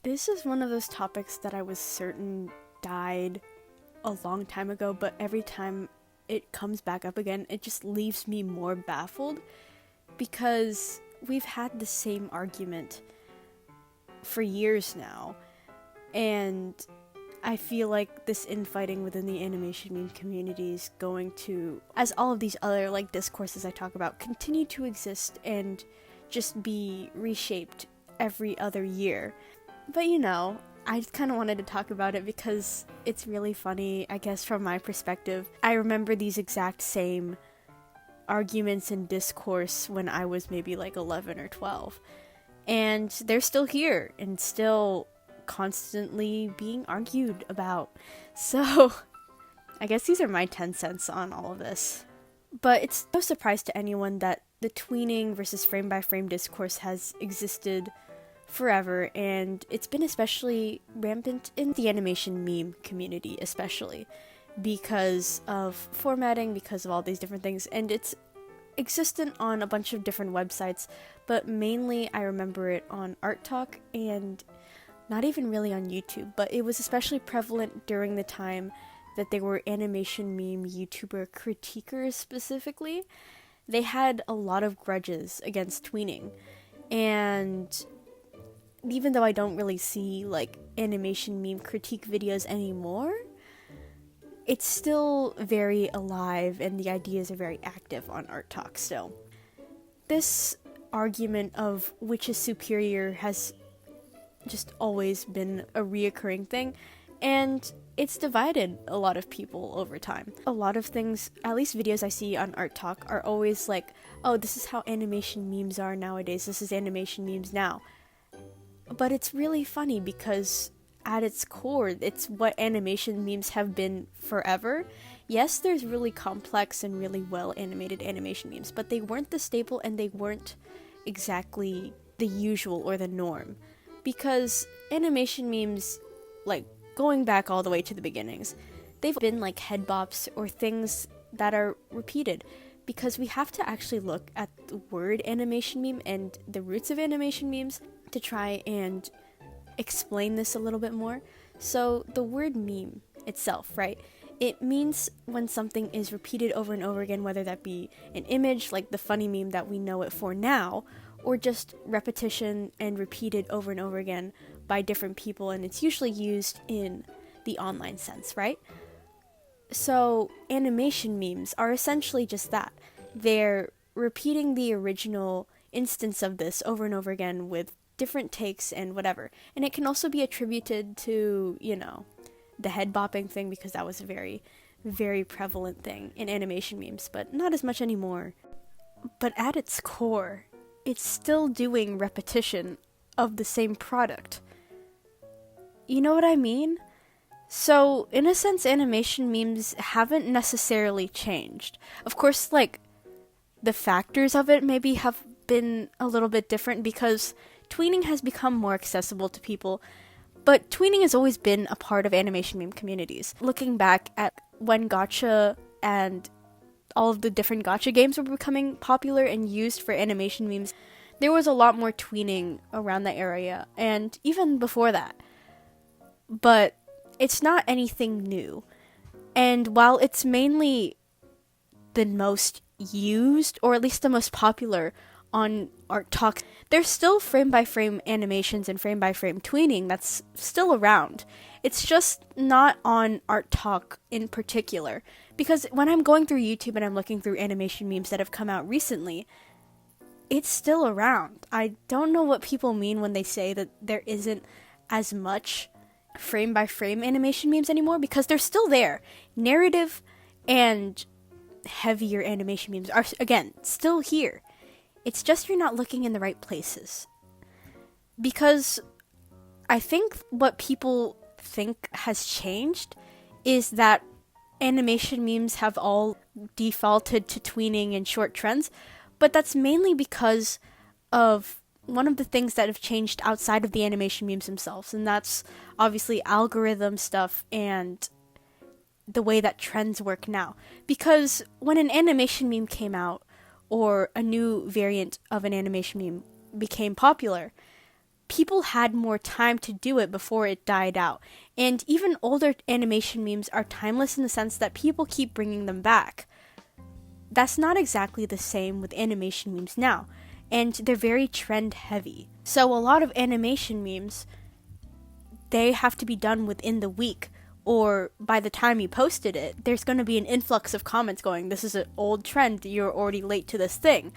This is one of those topics that I was certain died a long time ago, but every time it comes back up again, it just leaves me more baffled because we've had the same argument for years now, and I feel like this infighting within the animation meme community is going to, as all of these other discourses I talk about, continue to exist and just be reshaped every other year. But I just kind of wanted to talk about it because it's really funny, I guess, from my perspective. I remember these exact same arguments and discourse when I was maybe 11 or 12. And they're still here and still constantly being argued about. So I guess these are my 10 cents on all of this. But it's no surprise to anyone that the tweening versus frame by frame discourse has existed forever, and it's been especially rampant in the animation meme community, especially because of formatting, because of all these different things, and it's existent on a bunch of different websites, but mainly I remember it on Art Talk and not even really on YouTube, but it was especially prevalent during the time that there were animation meme YouTuber critiquers specifically. They had a lot of grudges against tweening, and even though I don't really see animation meme critique videos anymore, it's still very alive and the ideas are very active on Art Talk still. This argument of which is superior has just always been a reoccurring thing, and it's divided a lot of people over time. A lot of things, at least videos I see on Art Talk, are always oh, this is how animation memes are nowadays, this is animation memes now. But it's really funny because at its core, it's what animation memes have been forever. Yes, there's really complex and really well animated animation memes, but they weren't the staple and they weren't exactly the usual or the norm. Because animation memes, going back all the way to the beginnings, they've been head bops or things that are repeated. Because we have to actually look at the word animation meme and the roots of animation memes to try and explain this a little bit more. So the word meme itself, right? It means when something is repeated over and over again, whether that be an image like the funny meme that we know it for now, or just repetition and repeated over and over again by different people, and it's usually used in the online sense, right? So animation memes are essentially just that. They're repeating the original instance of this over and over again with different takes and whatever. And it can also be attributed to, the head bopping thing, because that was a very, very prevalent thing in animation memes, but not as much anymore. But at its core, it's still doing repetition of the same product. You know what I mean? So, in a sense, animation memes haven't necessarily changed. Of course, the factors of it maybe have been a little bit different because tweening has become more accessible to people, but tweening has always been a part of animation meme communities. Looking back at when gacha and all of the different gacha games were becoming popular and used for animation memes, there was a lot more tweening around that area, and even before that. But it's not anything new. And while it's mainly the most used, or at least the most popular on Art Talk, there's still frame-by-frame animations and frame-by-frame tweening that's still around. It's just not on Art Talk in particular. Because when I'm going through YouTube and I'm looking through animation memes that have come out recently, it's still around. I don't know what people mean when they say that there isn't as much frame-by-frame animation memes anymore, because they're still there. Narrative and heavier animation memes are, again, still here. It's just you're not looking in the right places. Because I think what people think has changed is that animation memes have all defaulted to tweening and short trends, but that's mainly because of one of the things that have changed outside of the animation memes themselves, and that's obviously algorithm stuff and the way that trends work now. Because when an animation meme came out, or a new variant of an animation meme became popular, people had more time to do it before it died out. And even older animation memes are timeless in the sense that people keep bringing them back. That's not exactly the same with animation memes now, and they're very trend heavy. So a lot of animation memes, they have to be done within the week, or by the time you posted it, there's going to be an influx of comments going, this is an old trend, you're already late to this thing.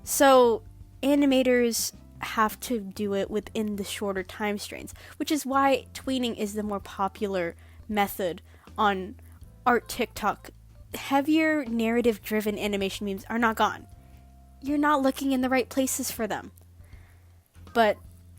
So animators have to do it within the shorter time strains, which is why tweening is the more popular method on art TikTok. Heavier narrative-driven animation memes are not gone. You're not looking in the right places for them. But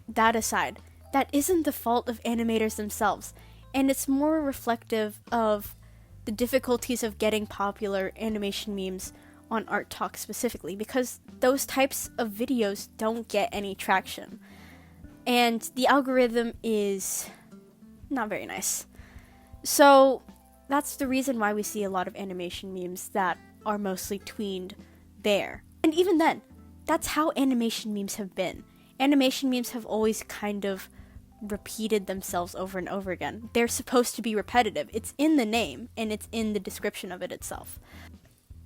that aside, that isn't the fault of animators themselves, and it's more reflective of the difficulties of getting popular animation memes on Art Talk specifically, because those types of videos don't get any traction. And the algorithm is not very nice. So that's the reason why we see a lot of animation memes that are mostly tweened there. And even then, that's how animation memes have been. Animation memes have always kind of repeated themselves over and over again. They're supposed to be repetitive. It's in the name, and it's in the description of it itself.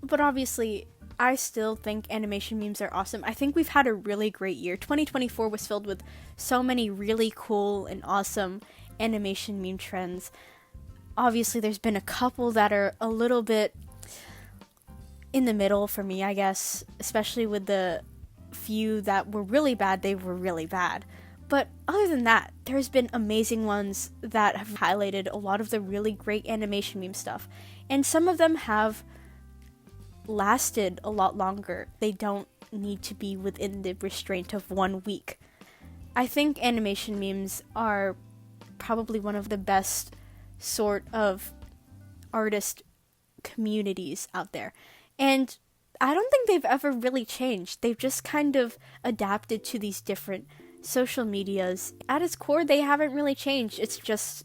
But obviously, I still think animation memes are awesome. I think we've had a really great year. 2024 was filled with so many really cool and awesome animation meme trends. Obviously, there's been a couple that are a little bit in the middle for me, I guess, especially with the few that were really bad, they were really bad. But other than that, there's been amazing ones that have highlighted a lot of the really great animation meme stuff. And some of them have lasted a lot longer. They don't need to be within the restraint of 1 week. I think animation memes are probably one of the best sort of artist communities out there. And I don't think they've ever really changed. They've just kind of adapted to these different social medias. At its core, they haven't really changed. It's just,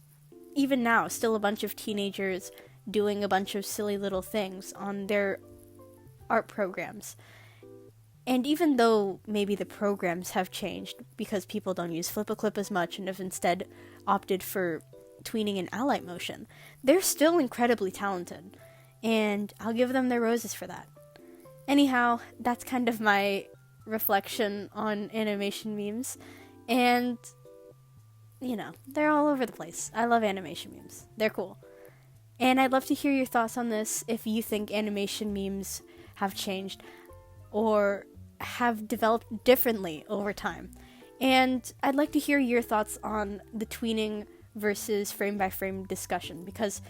even now, still a bunch of teenagers doing a bunch of silly little things on their art programs. And even though maybe the programs have changed because people don't use Flip-A-Clip as much and have instead opted for tweening and ally motion, they're still incredibly talented, and I'll give them their roses for that. Anyhow, that's kind of my reflection on animation memes, and you know, they're all over the place. I love animation memes. They're cool. And I'd love to hear your thoughts on this, if you think animation memes have changed or have developed differently over time. And I'd like to hear your thoughts on the tweening versus frame by frame discussion, because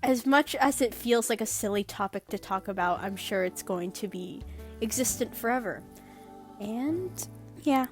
as much as it feels like a silly topic to talk about, I'm sure it's going to be existent forever. And yeah,